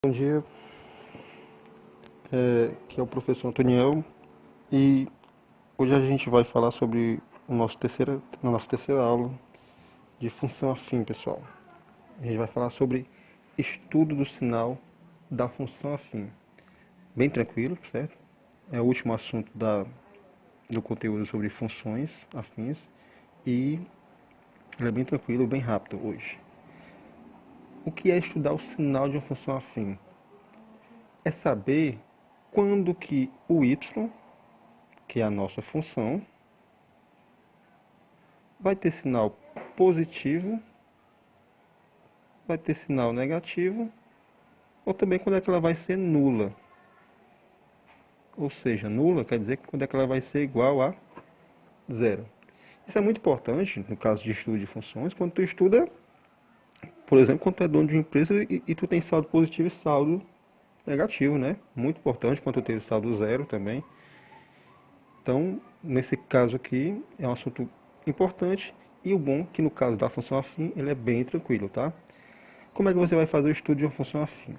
Bom dia, aqui é o professor Antoniel e hoje a gente vai falar sobre na nossa terceira aula de função afim, pessoal. A gente vai falar sobre estudo do sinal da função afim. Bem tranquilo, certo? É o último assunto do conteúdo sobre funções afins e ele é bem tranquilo, bem rápido hoje. O que é estudar o sinal de uma função afim? É saber quando que o y, que é a nossa função, vai ter sinal positivo, vai ter sinal negativo, ou também quando é que ela vai ser nula. Ou seja, nula quer dizer que quando é que ela vai ser igual a zero. Isso é muito importante no caso de estudo de funções, quando tu estuda, por exemplo, quando tu é dono de uma empresa e tu tem saldo positivo e saldo negativo, né? Muito importante quando tu tem saldo zero também. Então, nesse caso aqui, é um assunto importante e o bom é que no caso da função afim, ele é bem tranquilo, tá? Como é que você vai fazer o estudo de uma função afim?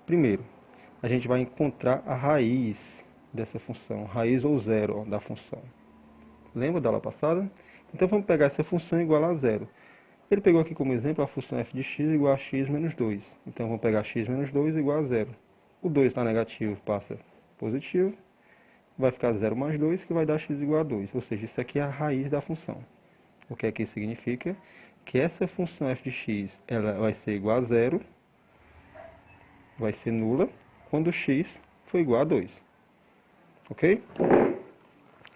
Primeiro, a gente vai encontrar a raiz dessa função, raiz ou zero da função. Lembra da aula passada? Então vamos pegar essa função igual a zero. Ele pegou aqui como exemplo a função f de x igual a x menos 2. Então vamos pegar x menos 2 igual a zero. O 2 está negativo, passa positivo. Vai ficar 0 mais 2, que vai dar x igual a 2. Ou seja, isso aqui é a raiz da função. O que aqui significa? Que essa função f de x ela vai ser igual a zero, vai ser nula, quando x for igual a 2. Ok?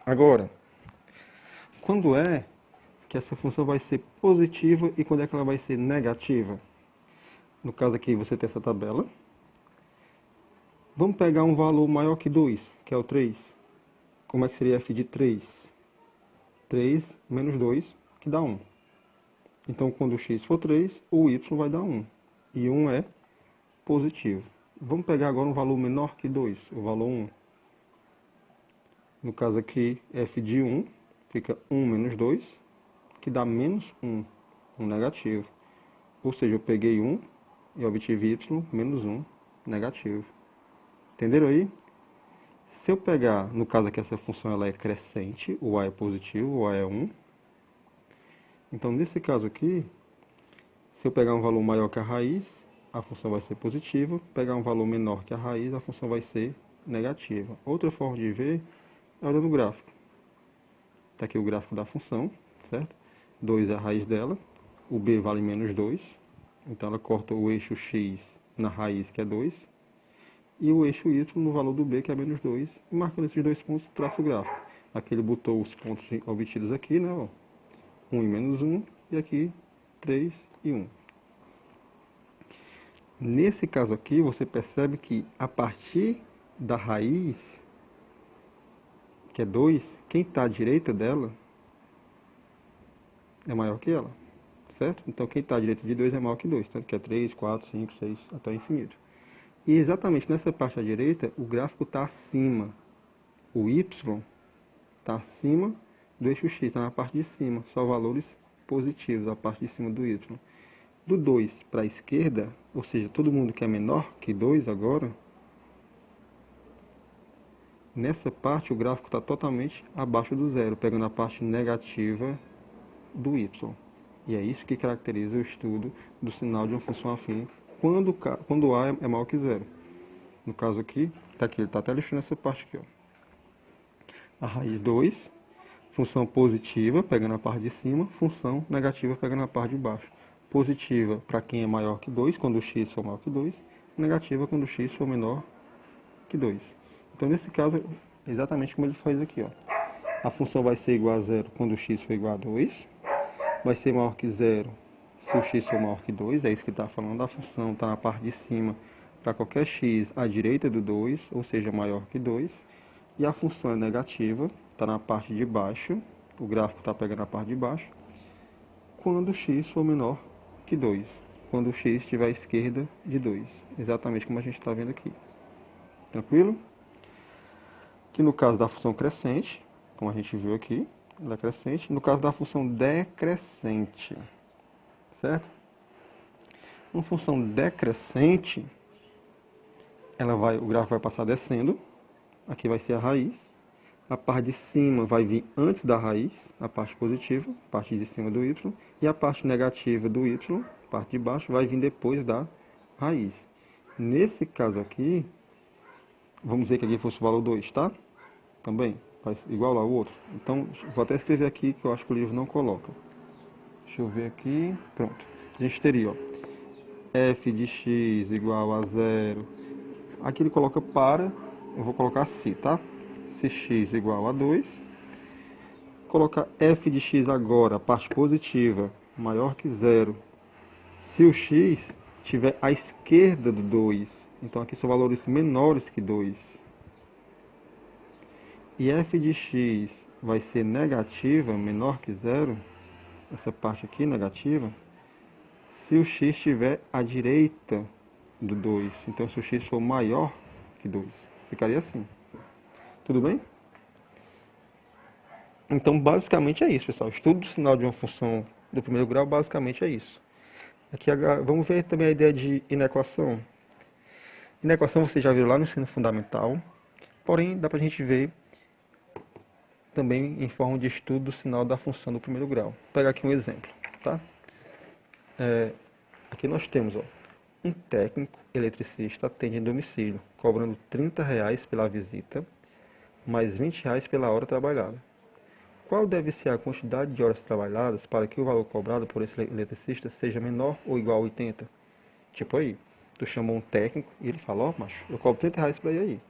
Agora, quando é que essa função vai ser positiva e quando é que ela vai ser negativa? No caso aqui você tem essa tabela. Vamos pegar um valor maior que 2, que é o 3. Como é que seria f de 3? 3 menos 2, que dá 1. Então, quando o x for 3, o y vai dar 1. E 1 é positivo. Vamos pegar agora um valor menor que 2, o valor 1. No caso aqui, f de 1 fica 1 menos 2, que dá menos 1, um negativo. Ou seja, eu peguei 1 e obtive y menos 1 negativo. Entenderam aí? Se eu pegar, no caso aqui, essa função ela é crescente, o a é positivo, o a é 1. Então, nesse caso aqui, se eu pegar um valor maior que a raiz, a função vai ser positiva. Pegar um valor menor que a raiz, a função vai ser negativa. Outra forma de ver é olhando o gráfico. Está aqui o gráfico da função, certo? 2 é a raiz dela, o b vale menos 2, então ela corta o eixo x na raiz, que é 2, e o eixo y no valor do b, que é menos 2, e marcando esses dois pontos, traça o gráfico. Aqui ele botou os pontos obtidos aqui, né? Ó, 1 e menos 1, e aqui 3 e 1. Nesse caso aqui, você percebe que a partir da raiz, que é 2, quem está à direita dela é maior que ela, certo? Então quem está à direita de 2 é maior que 2, tanto que é 3, 4, 5, 6, até o infinito. E exatamente nessa parte à direita, o gráfico está acima. O y está acima do eixo x, está na parte de cima, só valores positivos, a parte de cima do y. Do 2 para a esquerda, ou seja, todo mundo que é menor que 2 agora, nessa parte o gráfico está totalmente abaixo do zero, pegando a parte negativa do y. E é isso que caracteriza o estudo do sinal de uma função afim quando a é maior que zero. No caso aqui, está aqui, ele está até lixando essa parte aqui. Ó. A raiz 2, função positiva, pegando a parte de cima, função negativa, pegando a parte de baixo. Positiva para quem é maior que 2, quando o x for maior que 2. Negativa quando o x for menor que 2. Então, nesse caso, é exatamente como ele faz aqui. Ó. A função vai ser igual a zero quando o x for igual a 2. Vai ser maior que zero se o x for maior que 2. É isso que está falando. A função está na parte de cima para qualquer x à direita do 2, ou seja, maior que 2. E a função é negativa, está na parte de baixo. O gráfico está pegando a parte de baixo. Quando o x for menor que 2. Quando o x estiver à esquerda de 2. Exatamente como a gente está vendo aqui. Tranquilo? Que no caso da função crescente, como a gente viu aqui, ela é crescente. No caso da função decrescente, certo? Uma função decrescente, o gráfico vai passar descendo, aqui vai ser a raiz, a parte de cima vai vir antes da raiz, a parte positiva, a parte de cima do y, e a parte negativa do y, a parte de baixo, vai vir depois da raiz. Nesse caso aqui, vamos dizer que aqui fosse o valor 2, tá? Também, faz igual ao outro. Então, vou até escrever aqui, que eu acho que o livro não coloca. Deixa eu ver aqui, pronto. A gente teria, ó, f de x igual a 0. Aqui ele coloca para, eu vou colocar se, tá? Se x igual a 2. Colocar f de x agora, a parte positiva, maior que 0. Se o x estiver à esquerda do 2, então aqui são valores menores que 2. E f de x vai ser negativa, menor que 0, essa parte aqui negativa, se o x estiver à direita do 2. Então, se o x for maior que 2, ficaria assim. Tudo bem? Então, basicamente é isso, pessoal. Estudo do sinal de uma função do primeiro grau, basicamente é isso. Aqui, vamos ver também a ideia de inequação. Inequação você já viu lá no ensino fundamental, porém dá para a gente ver também em forma de estudo do sinal da função do primeiro grau. Vou pegar aqui um exemplo, tá? Aqui nós temos, ó, um técnico eletricista atende em domicílio, cobrando R$ 30 pela visita, mais R$ 20 pela hora trabalhada. Qual deve ser a quantidade de horas trabalhadas para que o valor cobrado por esse eletricista seja menor ou igual a 80? Tipo aí, tu chamou um técnico e ele fala, ó, macho, eu cobro R$ 30 para ir aí.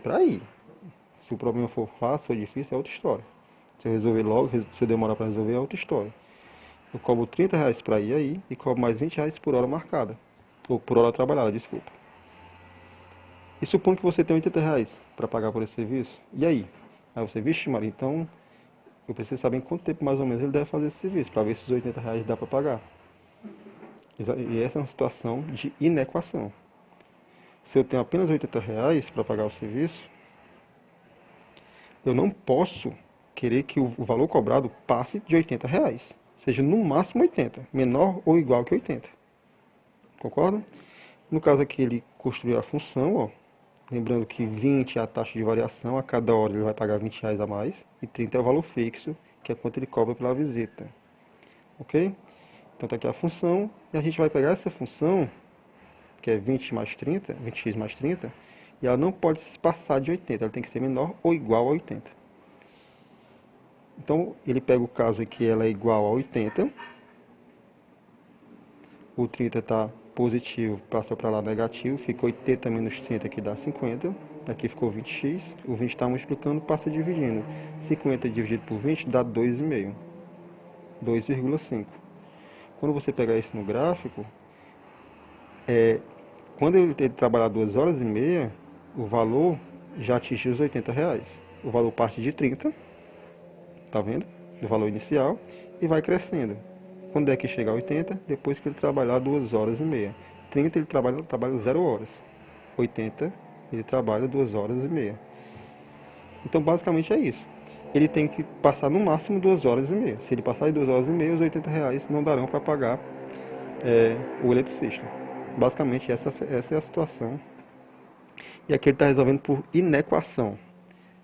Para ir. Se o problema for fácil ou difícil, é outra história. Se eu resolver logo, se eu demorar para resolver, é outra história. Eu cobro R$ 30 para ir aí e cobro mais R$ 20 por hora marcada. Ou por hora trabalhada, desculpa. E supondo que você tem R$ 80 para pagar por esse serviço. E aí? Aí você, vixe, Maria, então eu preciso saber em quanto tempo mais ou menos ele deve fazer esse serviço, para ver se os R$ 80 dá para pagar. E essa é uma situação de inequação. Se eu tenho apenas R$ 80 para pagar o serviço, eu não posso querer que o valor cobrado passe de R$ 80. Seja no máximo 80, menor ou igual que 80. Concorda? No caso aqui ele construiu a função, ó, lembrando que 20 é a taxa de variação, a cada hora ele vai pagar R$ 20 a mais, e 30 é o valor fixo, que é quanto ele cobra pela visita. Ok? Então tá aqui a função, e a gente vai pegar essa função, que é 20 mais 30, 20x mais 30, e ela não pode se passar de 80, ela tem que ser menor ou igual a 80. Então, ele pega o caso em que ela é igual a 80, o 30 está positivo, passa para lá negativo, fica 80 menos 30, que dá 50, aqui ficou 20x, o 20 está multiplicando, passa dividindo. 50 dividido por 20 dá 2,5, 2,5. Quando você pegar isso no gráfico, quando ele trabalhar 2 horas e meia, o valor já atingiu os R$ 80. O valor parte de 30, tá vendo? Do valor inicial, e vai crescendo. Quando é que chega a 80? Depois que ele trabalhar 2 horas e meia. 30 ele trabalha 0 horas. 80 ele trabalha 2 horas e meia. Então basicamente é isso. Ele tem que passar no máximo 2 horas e meia. Se ele passar de 2 horas e meia, os R$ 80 não darão para pagar o eletricista. Basicamente essa é a situação. E aqui ele está resolvendo por inequação.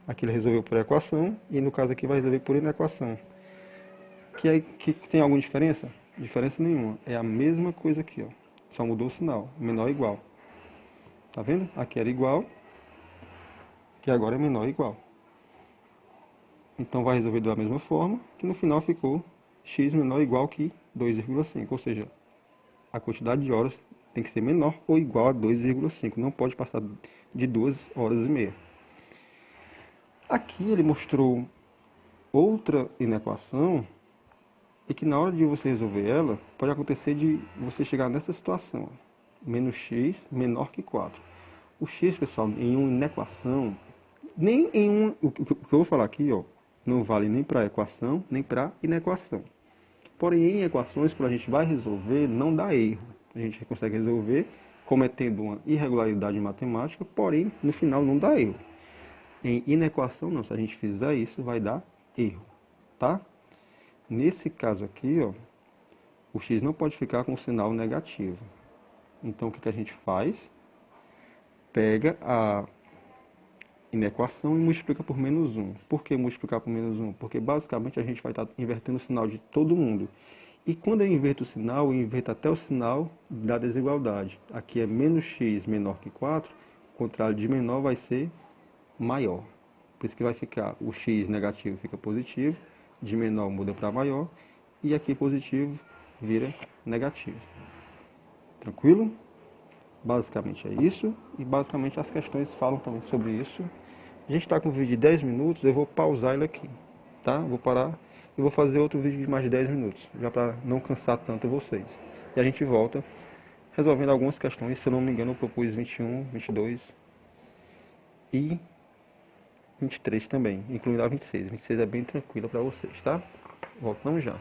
Aqui ele resolveu por equação e no caso aqui vai resolver por inequação. Que tem alguma diferença? Diferença nenhuma. É a mesma coisa aqui, ó. Só mudou o sinal. Menor ou igual. Tá vendo? Aqui era igual. Que agora é menor ou igual. Então vai resolver da mesma forma. Que no final ficou x menor ou igual que 2,5. Ou seja, a quantidade de horas tem que ser menor ou igual a 2,5. Não pode passar de 2 horas e meia. Aqui ele mostrou outra inequação. E que na hora de você resolver ela, pode acontecer de você chegar nessa situação. Menos x menor que 4. O x, pessoal, em uma inequação, nem em um... O que eu vou falar aqui, ó, não vale nem para equação, nem para inequação. Porém, em equações, quando a gente vai resolver, não dá erro. A gente consegue resolver cometendo uma irregularidade matemática, porém, no final não dá erro. Em inequação, não. Se a gente fizer isso, vai dar erro. Tá? Nesse caso aqui, ó, o x não pode ficar com o sinal negativo. Então, o que a gente faz? pega a inequação e multiplica por menos 1. Por que multiplicar por menos 1? Porque basicamente a gente vai estar invertendo o sinal de todo mundo. E quando eu inverto o sinal, eu inverto até o sinal da desigualdade. Aqui é menos x menor que 4, o contrário de menor vai ser maior. Por isso que vai ficar o x negativo fica positivo, de menor muda para maior, e aqui positivo vira negativo. Tranquilo? Basicamente é isso, e basicamente as questões falam também sobre isso. A gente está com um vídeo de 10 minutos, eu vou pausar ele aqui, tá? Vou parar e vou fazer outro vídeo de mais de 10 minutos, já para não cansar tanto vocês. E a gente volta resolvendo algumas questões, se eu não me engano eu propus 21, 22 e 23 também, incluindo a 26. 26 é bem tranquila para vocês, tá? Voltamos já.